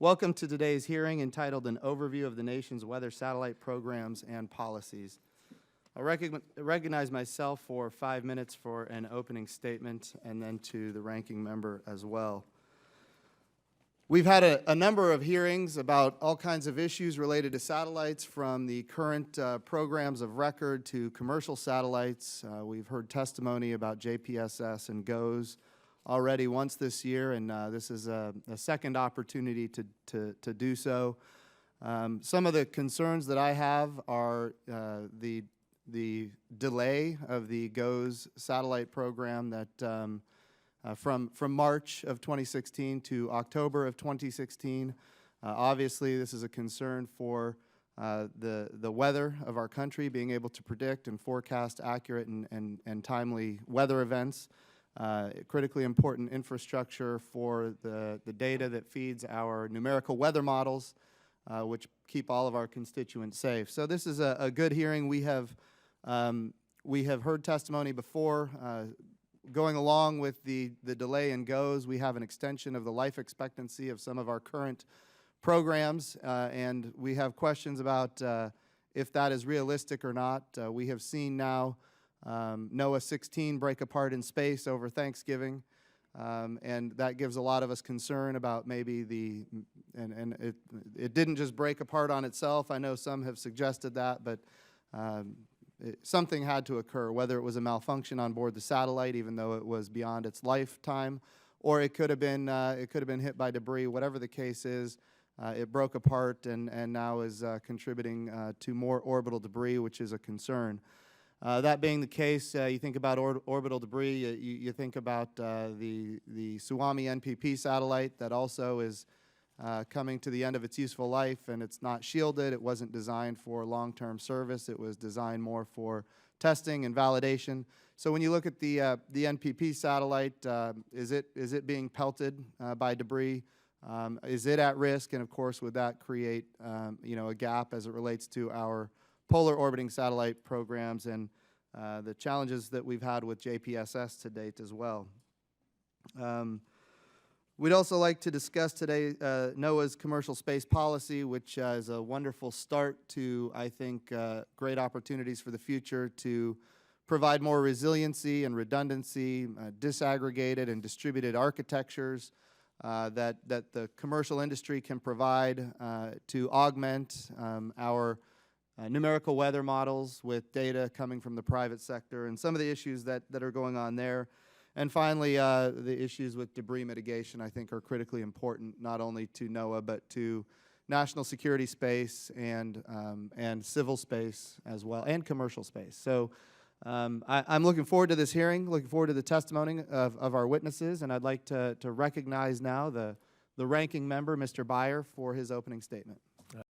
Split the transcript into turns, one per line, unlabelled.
Welcome to today's hearing entitled An Overview of the Nation's Weather Satellite Programs and Policies. I'll recognize myself for 5 minutes for an opening statement and then to the ranking member as well. We've had a number of hearings about all kinds of issues related to satellites, from the current programs of record to commercial satellites. We've heard testimony about JPSS and GOES already once this year, and this is a second opportunity to do so. Some of the concerns that I have are the delay of the GOES satellite program that from March of 2016 to October of 2016. Obviously, this is a concern for the weather of our country, being able to predict and forecast accurate and timely weather events. Critically important infrastructure for the data that feeds our numerical weather models, which keep all of our constituents safe. So this is a good hearing. We have heard testimony before. Going along with the delay in GOES, we have an extension of the life expectancy of some of our current programs, and we have questions about if that is realistic or not. We have seen now NOAA 16 break apart in space over Thanksgiving, and that gives a lot of us concern about maybe it didn't just break apart on itself. I know some have suggested that, but something had to occur, whether it was a malfunction on board the satellite, even though it was beyond its lifetime, or it could have been hit by debris. Whatever the case is, it broke apart and now is contributing to more orbital debris, which is a concern. That being the case, you think about orbital debris, you think about the Suomi NPP satellite that also is coming to the end of its useful life, and it's not shielded. It wasn't designed for long-term service. It was designed more for testing and validation. So when you look at the NPP satellite, is it being pelted by debris? Is it at risk? And of course, would that create a gap as it relates to our polar orbiting satellite programs and the challenges that we've had with JPSS to date as well? We'd also like to discuss today NOAA's commercial space policy, which is a wonderful start to, I think, great opportunities for the future to provide more resiliency and redundancy, disaggregated and distributed architectures that the commercial industry can provide to augment our numerical weather models with data coming from the private sector and some of the issues that are going on there. And finally, the issues with debris mitigation, I think, are critically important, not only to NOAA, but to national security space and civil space as well, and commercial space. So I'm looking forward to this hearing, looking forward to the testimony of our witnesses, and I'd like to recognize now the ranking member, Mr. Beyer, for his opening statement.